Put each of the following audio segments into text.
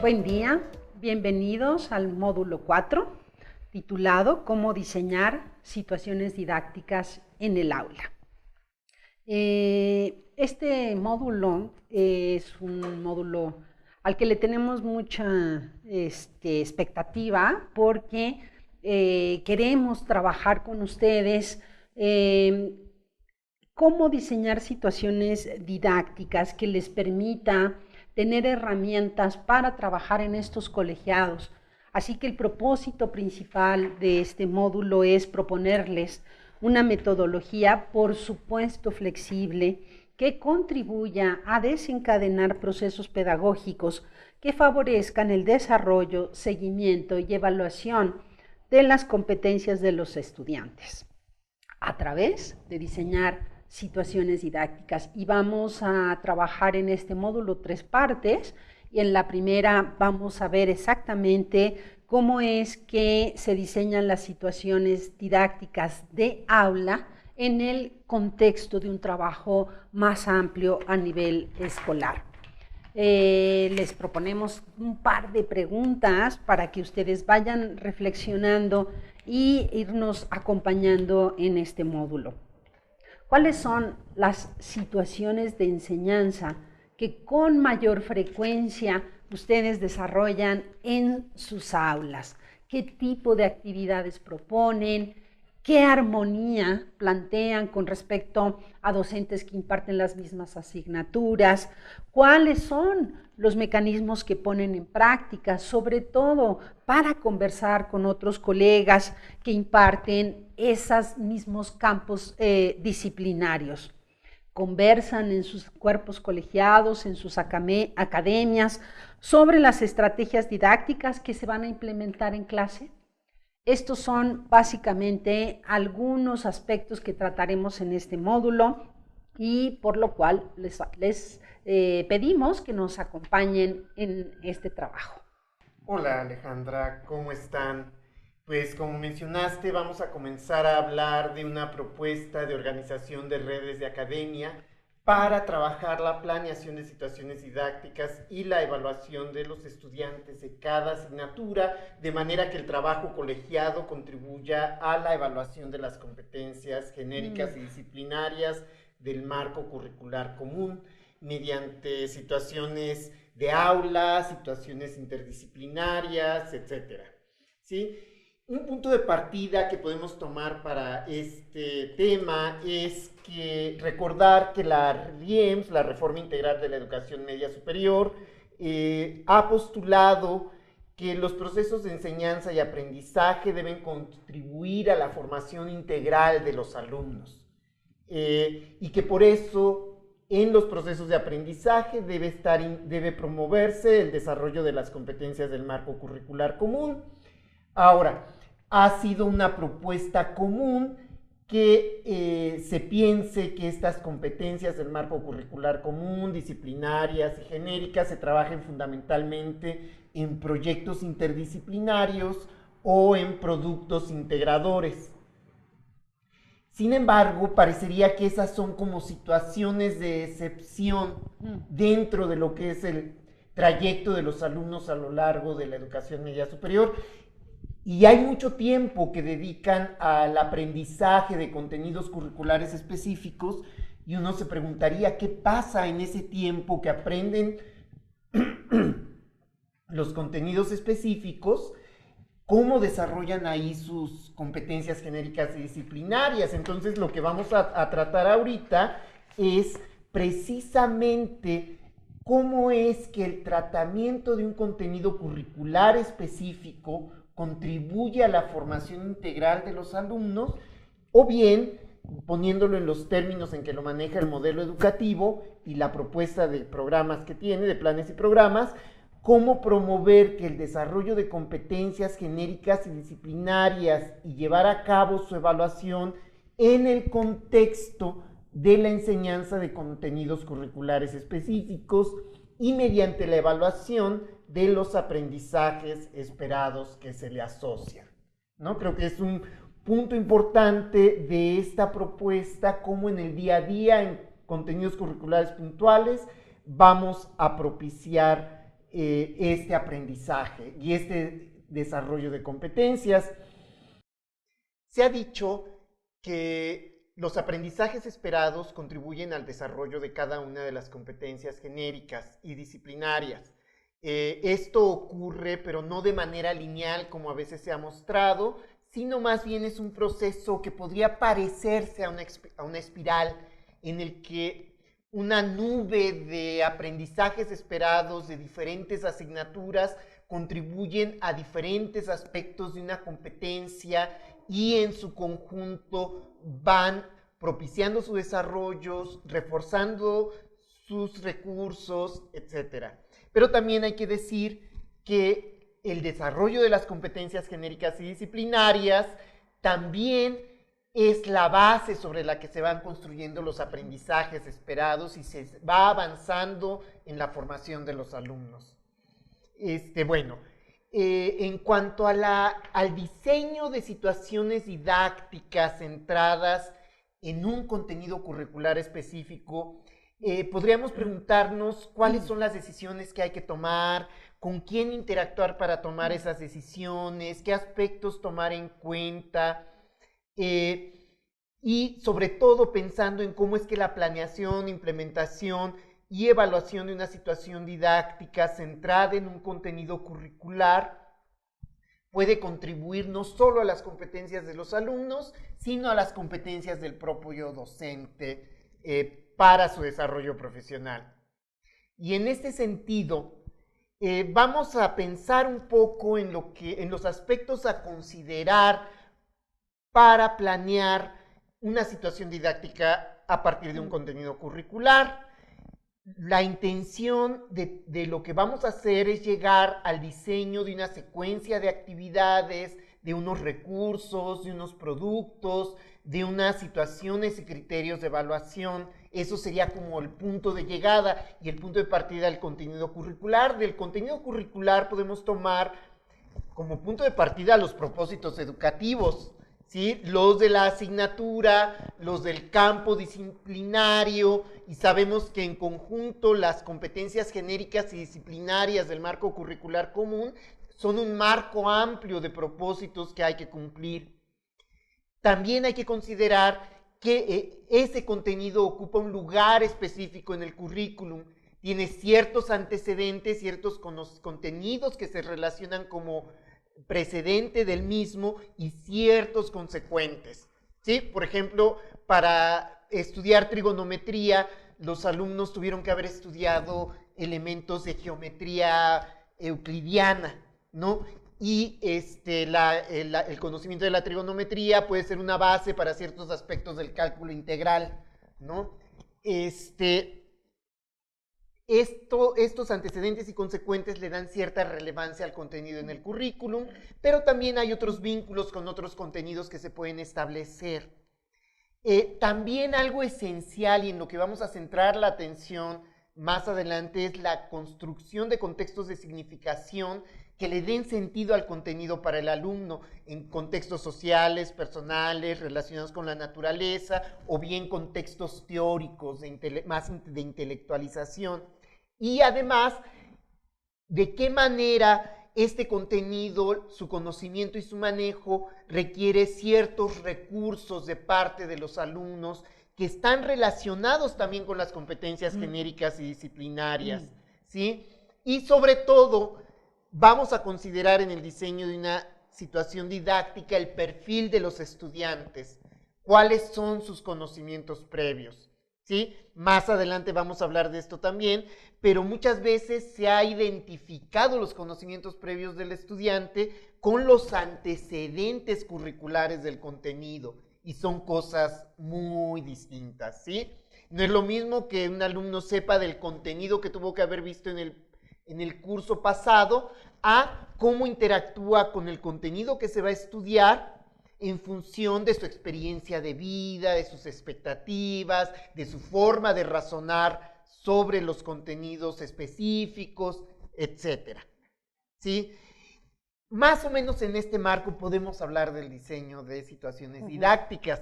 Buen día, bienvenidos al módulo 4, titulado Cómo diseñar situaciones didácticas en el aula. Este módulo es un módulo al que le tenemos mucha expectativa porque queremos trabajar con ustedes cómo diseñar situaciones didácticas que les permita tener herramientas para trabajar en estos colegiados. Así que el propósito principal de este módulo es proponerles una metodología, por supuesto flexible, que contribuya a desencadenar procesos pedagógicos que favorezcan el desarrollo, seguimiento y evaluación de las competencias de los estudiantes a través de diseñar situaciones didácticas. Y vamos a trabajar en este módulo 3 partes, y en la primera vamos a ver exactamente cómo es que se diseñan las situaciones didácticas de aula en el contexto de un trabajo más amplio a nivel escolar. Les proponemos un par de preguntas para que ustedes vayan reflexionando y irnos acompañando en este módulo. ¿Cuáles son las situaciones de enseñanza que con mayor frecuencia ustedes desarrollan en sus aulas? ¿Qué tipo de actividades proponen? ¿Qué armonía plantean con respecto a docentes que imparten las mismas asignaturas? ¿Cuáles son los mecanismos que ponen en práctica, sobre todo para conversar con otros colegas que imparten esos mismos campos disciplinarios? ¿Conversan en sus cuerpos colegiados, en sus academias, sobre las estrategias didácticas que se van a implementar en clase? Estos son básicamente algunos aspectos que trataremos en este módulo y por lo cual les pedimos que nos acompañen en este trabajo. Hola Alejandra, ¿cómo están? Pues como mencionaste, vamos a comenzar a hablar de una propuesta de organización de redes de academia para trabajar la planeación de situaciones didácticas y la evaluación de los estudiantes de cada asignatura, de manera que el trabajo colegiado contribuya a la evaluación de las competencias genéricas y disciplinarias del marco curricular común, mediante situaciones de aula, situaciones interdisciplinarias, etc. ¿Sí? Un punto de partida que podemos tomar para este tema es que recordar que la RIEMS, la Reforma Integral de la Educación Media Superior, ha postulado que los procesos de enseñanza y aprendizaje deben contribuir a la formación integral de los alumnos y que por eso en los procesos de aprendizaje debe promoverse el desarrollo de las competencias del marco curricular común. Ahora, ha sido una propuesta común que se piense que estas competencias del marco curricular común, disciplinarias y genéricas, se trabajen fundamentalmente en proyectos interdisciplinarios o en productos integradores. Sin embargo, parecería que esas son como situaciones de excepción dentro de lo que es el trayecto de los alumnos a lo largo de la educación media superior. Y hay mucho tiempo que dedican al aprendizaje de contenidos curriculares específicos y uno se preguntaría qué pasa en ese tiempo que aprenden los contenidos específicos, cómo desarrollan ahí sus competencias genéricas y disciplinarias. Entonces lo que vamos a tratar ahorita es precisamente cómo es que el tratamiento de un contenido curricular específico contribuye a la formación integral de los alumnos, o bien, poniéndolo en los términos en que lo maneja el modelo educativo y la propuesta de programas que tiene, de planes y programas, cómo promover que el desarrollo de competencias genéricas y disciplinarias y llevar a cabo su evaluación en el contexto de la enseñanza de contenidos curriculares específicos y mediante la evaluación de los aprendizajes esperados que se le asocian, ¿no? Creo que es un punto importante de esta propuesta, cómo en el día a día, en contenidos curriculares puntuales, vamos a propiciar este aprendizaje y este desarrollo de competencias. Se ha dicho que los aprendizajes esperados contribuyen al desarrollo de cada una de las competencias genéricas y disciplinarias. Esto ocurre, pero no de manera lineal como a veces se ha mostrado, sino más bien es un proceso que podría parecerse a una espiral en el que una nube de aprendizajes esperados de diferentes asignaturas contribuyen a diferentes aspectos de una competencia y en su conjunto van propiciando su desarrollo, reforzando sus recursos, etc. Pero también hay que decir que el desarrollo de las competencias genéricas y disciplinarias también es la base sobre la que se van construyendo los aprendizajes esperados y se va avanzando en la formación de los alumnos. En cuanto al diseño de situaciones didácticas centradas en un contenido curricular específico, podríamos preguntarnos cuáles son las decisiones que hay que tomar, con quién interactuar para tomar esas decisiones, qué aspectos tomar en cuenta, y sobre todo pensando en cómo es que la planeación, implementación y evaluación de una situación didáctica centrada en un contenido curricular puede contribuir no solo a las competencias de los alumnos, sino a las competencias del propio docente para su desarrollo profesional. Y en este sentido, vamos a pensar un poco en los aspectos a considerar para planear una situación didáctica a partir de un contenido curricular. La intención de lo que vamos a hacer es llegar al diseño de una secuencia de actividades, de unos recursos, de unos productos, de unas situaciones y criterios de evaluación. Eso sería como el punto de llegada y el punto de partida del contenido curricular. Del contenido curricular podemos tomar como punto de partida los propósitos educativos, ¿sí? Los de la asignatura, los del campo disciplinario, y sabemos que en conjunto las competencias genéricas y disciplinarias del marco curricular común son un marco amplio de propósitos que hay que cumplir. También hay que considerar que ese contenido ocupa un lugar específico en el currículum, tiene ciertos antecedentes, ciertos contenidos que se relacionan como precedente del mismo y ciertos consecuentes, ¿sí? Por ejemplo, para estudiar trigonometría, los alumnos tuvieron que haber estudiado elementos de geometría euclidiana, ¿no? Y el conocimiento de la trigonometría puede ser una base para ciertos aspectos del cálculo integral, ¿no? Estos antecedentes y consecuentes le dan cierta relevancia al contenido en el currículum, pero también hay otros vínculos con otros contenidos que se pueden establecer. También algo esencial y en lo que vamos a centrar la atención más adelante es la construcción de contextos de significación que le den sentido al contenido para el alumno en contextos sociales, personales, relacionados con la naturaleza o bien contextos teóricos más de intelectualización. Y además, de qué manera este contenido, su conocimiento y su manejo requiere ciertos recursos de parte de los alumnos que están relacionados también con las competencias genéricas y disciplinarias, ¿sí? Y sobre todo, vamos a considerar en el diseño de una situación didáctica el perfil de los estudiantes, cuáles son sus conocimientos previos, ¿sí? Más adelante vamos a hablar de esto también, pero muchas veces se ha identificado los conocimientos previos del estudiante con los antecedentes curriculares del contenido y son cosas muy distintas, ¿sí? No es lo mismo que un alumno sepa del contenido que tuvo que haber visto en el curso pasado a cómo interactúa con el contenido que se va a estudiar en función de su experiencia de vida, de sus expectativas, de su forma de razonar sobre los contenidos específicos, etc. ¿Sí? Más o menos en este marco podemos hablar del diseño de situaciones didácticas.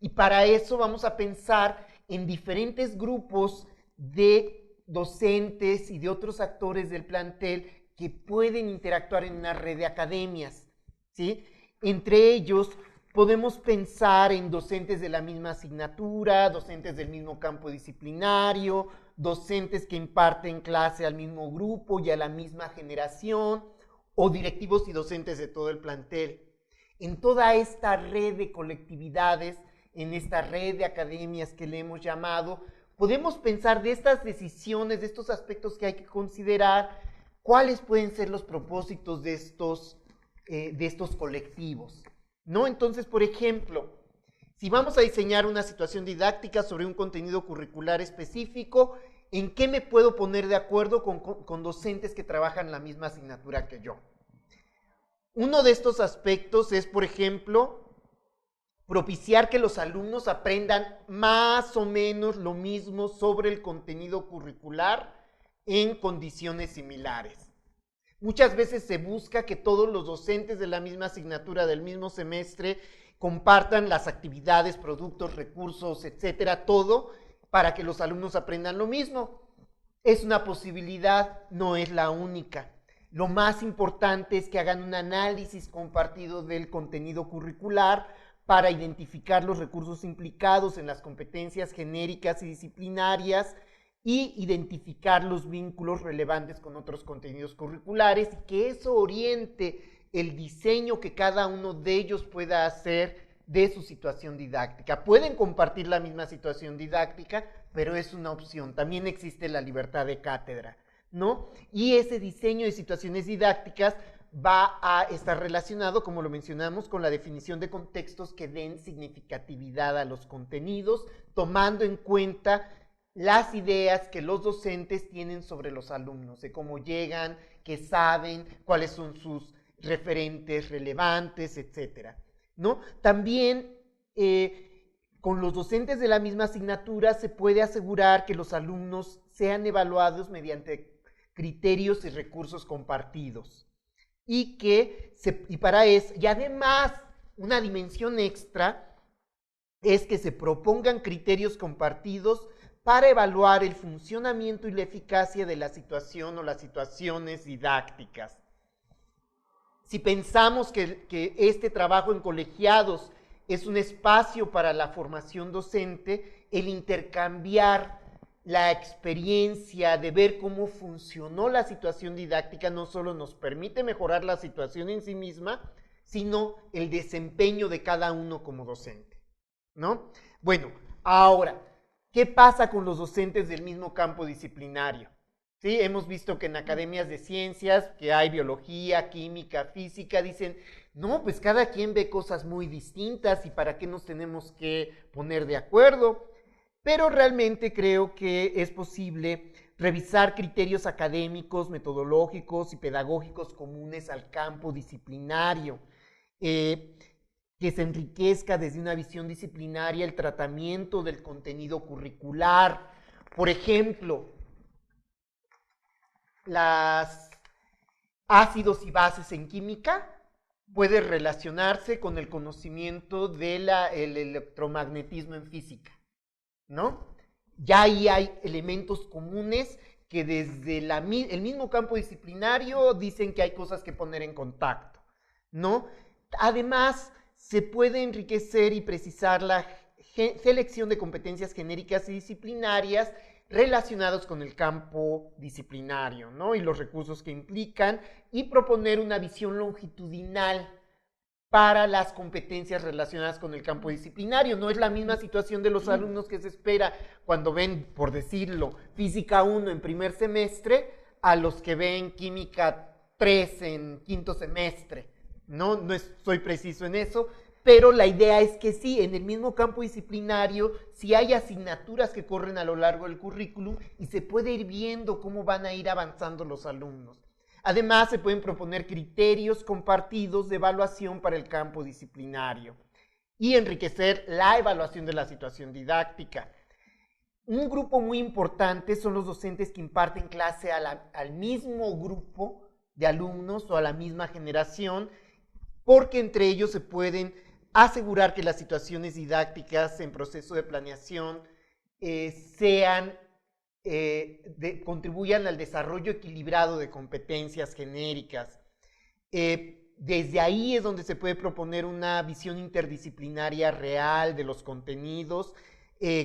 Y para eso vamos a pensar en diferentes grupos de docentes y de otros actores del plantel que pueden interactuar en una red de academias, ¿sí? Entre ellos podemos pensar en docentes de la misma asignatura, docentes del mismo campo disciplinario, docentes que imparten clase al mismo grupo y a la misma generación, o directivos y docentes de todo el plantel. En toda esta red de colectividades, en esta red de academias que le hemos llamado, podemos pensar de estas decisiones, de estos aspectos que hay que considerar, cuáles pueden ser los propósitos de estos colectivos, ¿no? Entonces, por ejemplo, si vamos a diseñar una situación didáctica sobre un contenido curricular específico, ¿en qué me puedo poner de acuerdo con docentes que trabajan la misma asignatura que yo? Uno de estos aspectos es, por ejemplo, propiciar que los alumnos aprendan más o menos lo mismo sobre el contenido curricular en condiciones similares. Muchas veces se busca que todos los docentes de la misma asignatura del mismo semestre compartan las actividades, productos, recursos, etcétera, todo para que los alumnos aprendan lo mismo. Es una posibilidad, no es la única. Lo más importante es que hagan un análisis compartido del contenido curricular para identificar los recursos implicados en las competencias genéricas y disciplinarias y identificar los vínculos relevantes con otros contenidos curriculares y que eso oriente el diseño que cada uno de ellos pueda hacer de su situación didáctica. Pueden compartir la misma situación didáctica, pero es una opción. También existe la libertad de cátedra, ¿no? Y ese diseño de situaciones didácticas va a estar relacionado, como lo mencionamos, con la definición de contextos que den significatividad a los contenidos, tomando en cuenta las ideas que los docentes tienen sobre los alumnos, de cómo llegan, qué saben, cuáles son sus referentes relevantes, etcétera, ¿no? También con los docentes de la misma asignatura se puede asegurar que los alumnos sean evaluados mediante criterios y recursos compartidos y y además una dimensión extra es que se propongan criterios compartidos para evaluar el funcionamiento y la eficacia de la situación o las situaciones didácticas. Si pensamos que este trabajo en colegiados es un espacio para la formación docente, el intercambiar la experiencia de ver cómo funcionó la situación didáctica no solo nos permite mejorar la situación en sí misma, sino el desempeño de cada uno como docente, ¿no? Bueno, ahora, ¿qué pasa con los docentes del mismo campo disciplinario? ¿Sí? Hemos visto que en academias de ciencias, que hay biología, química, física, dicen, no, pues cada quien ve cosas muy distintas y para qué nos tenemos que poner de acuerdo. Pero realmente creo que es posible revisar criterios académicos, metodológicos y pedagógicos comunes al campo disciplinario, que se enriquezca desde una visión disciplinaria el tratamiento del contenido curricular. Por ejemplo, las ácidos y bases en química puede relacionarse con el conocimiento del electromagnetismo en física, ¿no? Ya ahí hay elementos comunes que desde el mismo campo disciplinario dicen que hay cosas que poner en contacto, ¿no? Además, se puede enriquecer y precisar la selección de competencias genéricas y disciplinarias relacionados con el campo disciplinario, ¿no? Y los recursos que implican y proponer una visión longitudinal para las competencias relacionadas con el campo disciplinario. No es la misma situación de los alumnos que se espera cuando ven, por decirlo, Física 1 en primer semestre a los que ven Química 3 en quinto semestre. No soy preciso en eso, pero la idea es que sí, en el mismo campo disciplinario, sí hay asignaturas que corren a lo largo del currículum y se puede ir viendo cómo van a ir avanzando los alumnos. Además, se pueden proponer criterios compartidos de evaluación para el campo disciplinario y enriquecer la evaluación de la situación didáctica. Un grupo muy importante son los docentes que imparten clase al mismo grupo de alumnos o a la misma generación, porque entre ellos se pueden asegurar que las situaciones didácticas en proceso de planeación sean contribuyan al desarrollo equilibrado de competencias genéricas. Desde ahí es donde se puede proponer una visión interdisciplinaria real de los contenidos,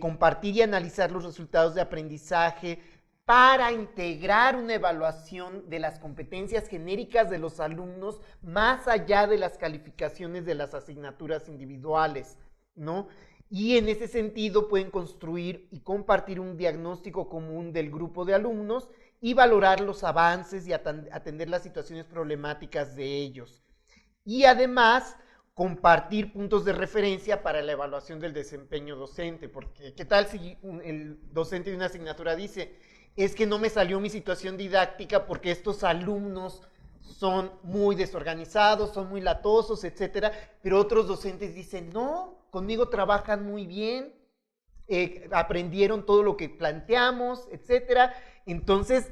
compartir y analizar los resultados de aprendizaje para integrar una evaluación de las competencias genéricas de los alumnos más allá de las calificaciones de las asignaturas individuales, ¿no? Y en ese sentido pueden construir y compartir un diagnóstico común del grupo de alumnos y valorar los avances y atender las situaciones problemáticas de ellos. Y además, compartir puntos de referencia para la evaluación del desempeño docente, porque ¿qué tal si el docente de una asignatura dice, es que no me salió mi situación didáctica porque estos alumnos son muy desorganizados, son muy latosos, etcétera, pero otros docentes dicen, no, conmigo trabajan muy bien, aprendieron todo lo que planteamos, etcétera. Entonces,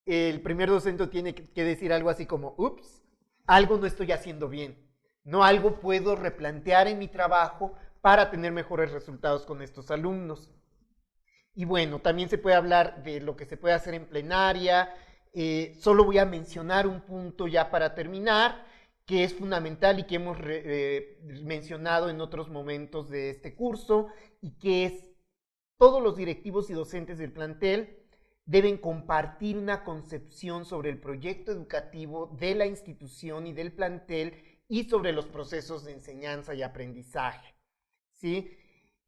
el primer docente tiene que decir algo así como, ups, algo no estoy haciendo bien, no, algo puedo replantear en mi trabajo para tener mejores resultados con estos alumnos. Y bueno, también se puede hablar de lo que se puede hacer en plenaria. Solo voy a mencionar un punto ya para terminar, que es fundamental y que hemos mencionado en otros momentos de este curso, y que es todos los directivos y docentes del plantel deben compartir una concepción sobre el proyecto educativo de la institución y del plantel y sobre los procesos de enseñanza y aprendizaje, ¿sí?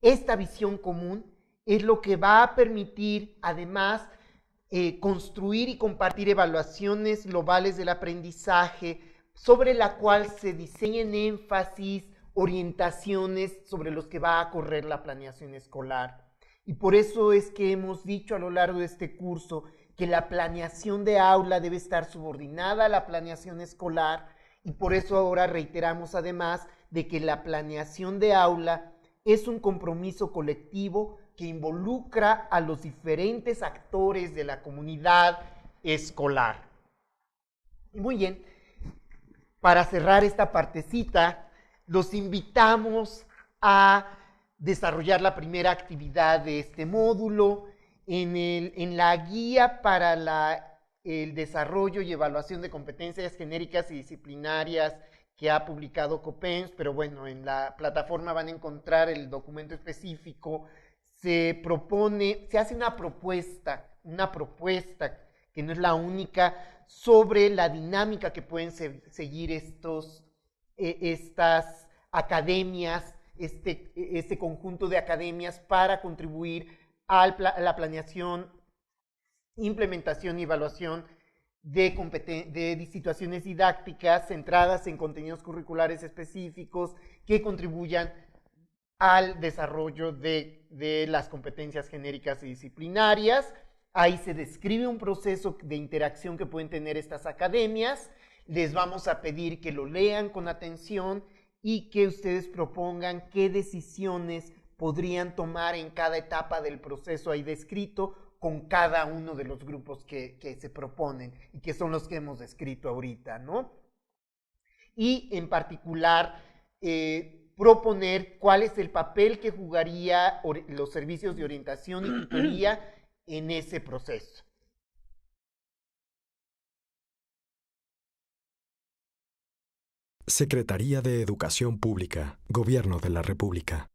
Esta visión común es lo que va a permitir, además, construir y compartir evaluaciones globales del aprendizaje sobre la cual se diseñen énfasis, orientaciones sobre los que va a correr la planeación escolar. Y por eso es que hemos dicho a lo largo de este curso que la planeación de aula debe estar subordinada a la planeación escolar, y por eso ahora reiteramos además de que la planeación de aula es un compromiso colectivo que involucra a los diferentes actores de la comunidad escolar. Muy bien, para cerrar esta partecita, los invitamos a desarrollar la primera actividad de este módulo. En la guía para el desarrollo y evaluación de competencias genéricas y disciplinarias que ha publicado COPENS, pero bueno, en la plataforma van a encontrar el documento específico. Se hace una propuesta que no es la única, sobre la dinámica que pueden seguir estas academias, este conjunto de academias para contribuir a la planeación, implementación y evaluación de situaciones didácticas centradas en contenidos curriculares específicos que contribuyan al desarrollo de las competencias genéricas y disciplinarias. Ahí se describe un proceso de interacción que pueden tener estas academias. Les vamos a pedir que lo lean con atención y que ustedes propongan qué decisiones podrían tomar en cada etapa del proceso ahí descrito con cada uno de los grupos que se proponen y que son los que hemos descrito ahorita, ¿no? Y en particular, proponer cuál es el papel que jugaría los servicios de orientación y tutoría en ese proceso. Secretaría de Educación Pública, Gobierno de la República.